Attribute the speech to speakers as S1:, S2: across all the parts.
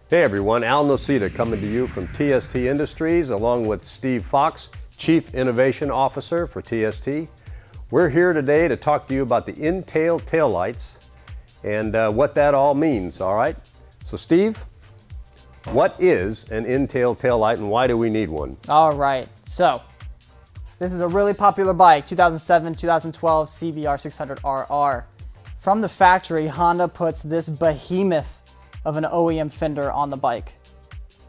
S1: Hey everyone, Al Nocita coming to you from TST Industries along with Steve Fox, Chief Innovation Officer for TST. We're here today to talk to you about the in-tail taillights and what that all means, all right? So Steve, what is an in-tail taillight and why do we need one?
S2: All right, so this is a really popular bike, 2007, 2012 CBR600RR. From the factory, Honda puts this behemoth of an OEM fender on the bike.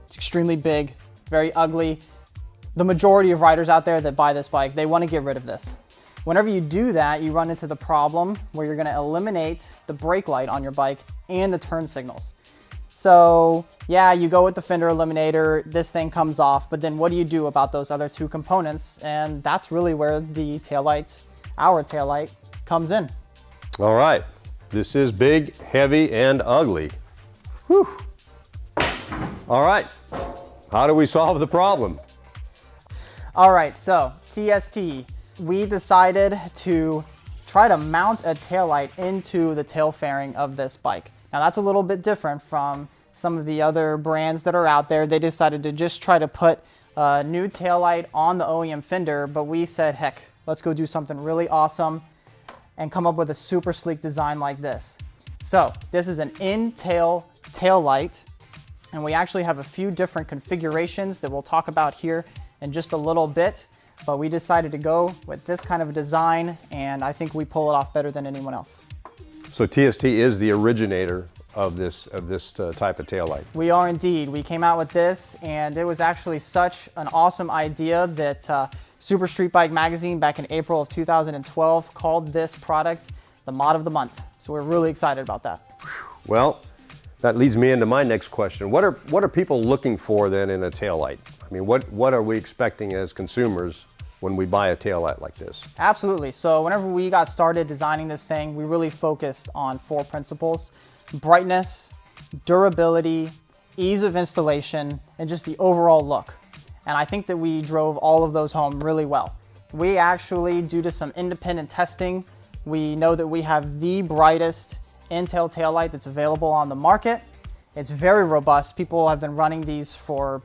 S2: It's extremely big, very ugly. The majority of riders out there that buy this bike, they want to get rid of this. Whenever you do that, you run into the problem where you're going to eliminate the brake light on your bike and the turn signals. So yeah, you go with the fender eliminator, this thing comes off, but then what do you do about those other two components? And that's really where the taillight, our taillight, comes in.
S1: All right, this is big, heavy, and ugly. Whew. All right, how do we solve the problem?
S2: All right, so TST, we decided to try to mount a taillight into the tail fairing of this bike. Now that's a little bit different from some of the other brands that are out there. They decided to just try to put a new taillight on the OEM fender, but we said, heck, let's go do something really awesome and come up with a super sleek design like this. So this is an in-tail taillight, and we actually have a few different configurations that we'll talk about here in just a little bit, but we decided to go with this kind of a design, and I think we pull it off better than anyone else.
S1: So TST is the originator of this type of taillight.
S2: We are indeed. We came out with this, and it was actually such an awesome idea that Super Street Bike Magazine back in April of 2012 called this product the Mod of the Month. So we're really excited about that.
S1: Well, that leads me into my next question. What are people looking for then in a taillight? I mean, what are we expecting as consumers when we buy a taillight like this?
S2: Absolutely. So whenever we got started designing this thing, we really focused on four principles: brightness, durability, ease of installation, and just the overall look. And I think that we drove all of those home really well. We actually, due to some independent testing, we know that we have the brightest in-tail taillight that's available on the market. It's very robust. People have been running these for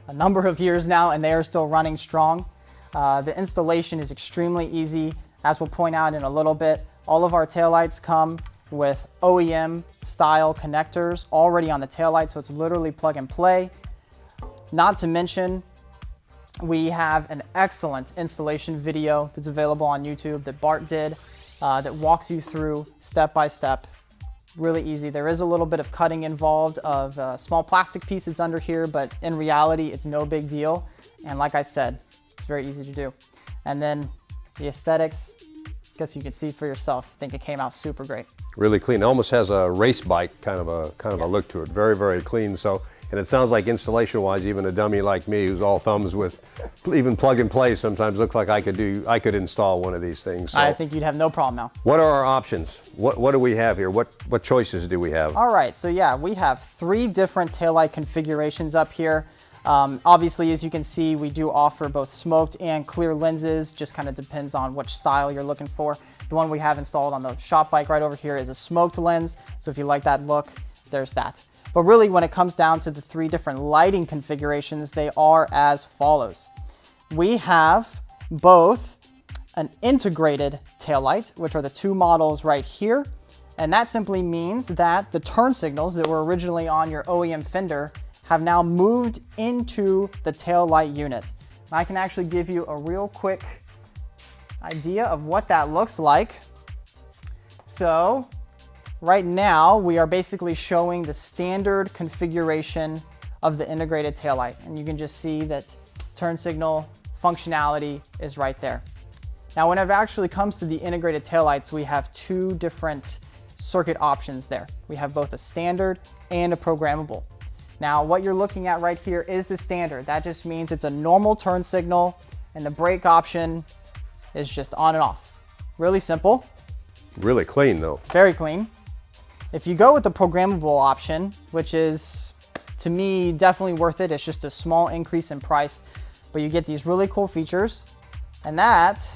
S2: a number of years now, and they are still running strong. The installation is extremely easy. As we'll point out in a little bit, all of our taillights come with OEM style connectors already on the taillight, so it's literally plug and play. Not to mention, we have an excellent installation video that's available on YouTube that Bart did that walks you through step by step. Really easy. There is a little bit of cutting involved of a small plastic piece that's under here, but in reality, it's no big deal. And like I said, it's very easy to do. And then the aesthetics, I guess you can see for yourself. I think it came out super great.
S1: Really clean. It almost has a race bike kind of a look to it. Very, very clean. So, and it sounds like installation-wise, even a dummy like me who's all thumbs with even plug and play sometimes looks like I could install one of these things. So,
S2: I think you'd have no problem now.
S1: what are our options? What do we have here? What choices do we have?
S2: All right, so yeah, we have 3 different taillight configurations up here. Obviously, as you can see, we do offer both smoked and clear lenses. Just kind of depends on which style you're looking for. The one we have installed on the shop bike right over here is a smoked lens. So if you like that look, there's that. But really, when it comes down to the 3 different lighting configurations, they are as follows. We have both an integrated taillight, which are the 2 models right here. And that simply means that the turn signals that were originally on your OEM fender have now moved into the taillight unit. And I can actually give you a real quick idea of what that looks like. So right now, we are basically showing the standard configuration of the integrated taillight. And you can just see that turn signal functionality is right there. Now, when it actually comes to the integrated taillights, we have 2 different circuit options there. We have both a standard and a programmable. Now, what you're looking at right here is the standard. That just means it's a normal turn signal, and the brake option is just on and off. Really simple.
S1: Really clean though.
S2: Very clean. If you go with the programmable option, which is, to me, definitely worth it. It's just a small increase in price, but you get these really cool features. And that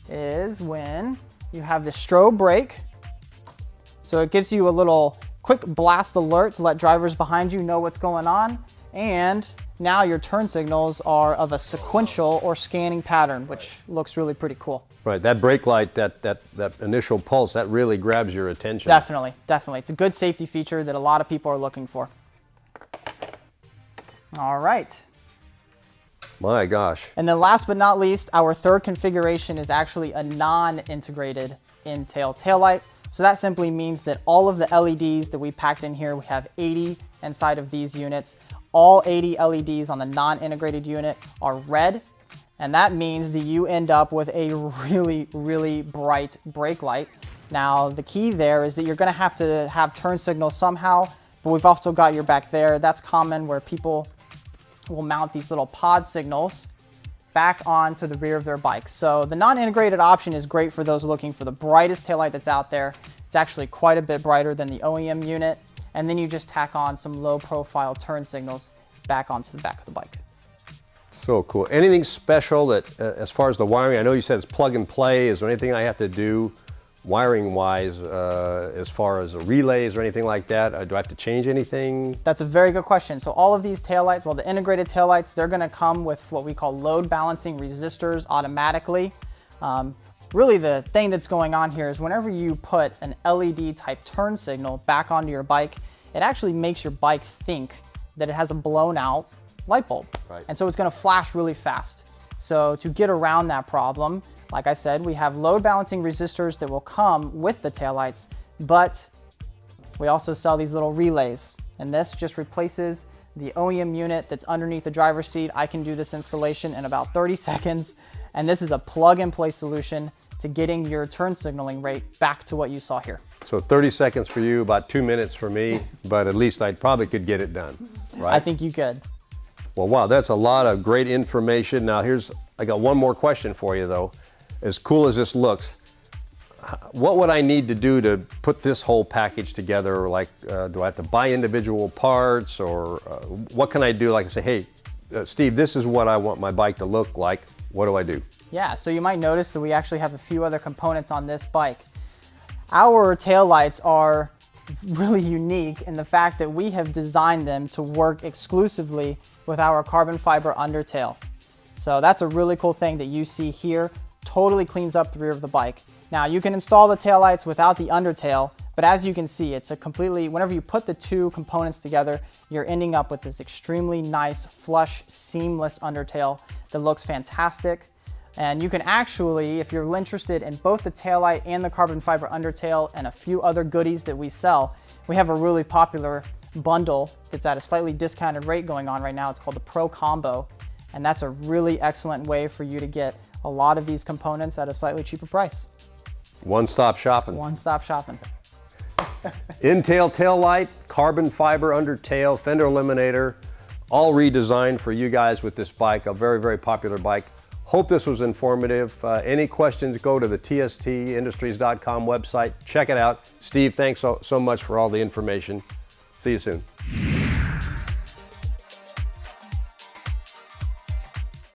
S2: is when you have the strobe brake. So it gives you a little quick blast alert to let drivers behind you know what's going on. And now your turn signals are of a sequential or scanning pattern, which looks really pretty cool.
S1: Right, that brake light, that initial pulse, that really grabs your attention.
S2: Definitely, definitely. It's a good safety feature that a lot of people are looking for. All right.
S1: My gosh.
S2: And then last but not least, our third configuration is actually a non-integrated in-tail taillight. So that simply means that all of the LEDs that we packed in here, we have 80 inside of these units. All 80 LEDs on the non-integrated unit are red. And that means that you end up with a really, really bright brake light. Now, the key there is that you're gonna have to have turn signals somehow, but we've also got your back there. That's common where people will mount these little pod signals back onto the rear of their bike. So the non-integrated option is great for those looking for the brightest taillight that's out there. It's actually quite a bit brighter than the OEM unit. And then you just tack on some low profile turn signals back onto the back of the bike.
S1: So cool. Anything special that, as far as the wiring, I know you said it's plug and play. Is there anything I have to do wiring wise as far as relays or anything like that? Do I have to change anything?
S2: That's a very good question. So all of these taillights, well, the integrated taillights, they're gonna come with what we call load balancing resistors automatically. Really the thing that's going on here is whenever you put an LED type turn signal back onto your bike, it actually makes your bike think that it has a blown out light bulb.
S1: Right.
S2: And so it's gonna flash really fast. So to get around that problem, like I said, we have load balancing resistors that will come with the taillights, but we also sell these little relays. And this just replaces the OEM unit that's underneath the driver's seat. I can do this installation in about 30 seconds. And this is a plug and play solution to getting your turn signaling rate back to what you saw here.
S1: So 30 seconds for you, about 2 minutes for me, but at least I probably could get it done, right?
S2: I think you could.
S1: Well, wow, that's a lot of great information. Now I got one more question for you though. As cool as this looks, what would I need to do to put this whole package together? Like, do I have to buy individual parts, or what can I do? Like I say, hey, Steve, this is what I want my bike to look like. What do I do?
S2: Yeah, so you might notice that we actually have a few other components on this bike. Our taillights are really unique in the fact that we have designed them to work exclusively with our carbon fiber undertail. So that's a really cool thing that you see here. Totally cleans up the rear of the bike. Now you can install the taillights without the undertail, but as you can see, it's a completely, whenever you put the two components together, you're ending up with this extremely nice, flush, seamless undertail that looks fantastic. And you can actually, if you're interested in both the taillight and the carbon fiber undertail and a few other goodies that we sell, we have a really popular bundle that's at a slightly discounted rate going on right now. It's called the Pro Combo. And that's a really excellent way for you to get a lot of these components at a slightly cheaper price.
S1: One-stop shopping.
S2: One-stop shopping.
S1: In-tail tail light, carbon fiber undertail, fender eliminator, all redesigned for you guys with this bike, a very, very popular bike. Hope this was informative. Any questions, go to the TSTindustries.com website. Check it out. Steve, thanks so much for all the information. See you soon.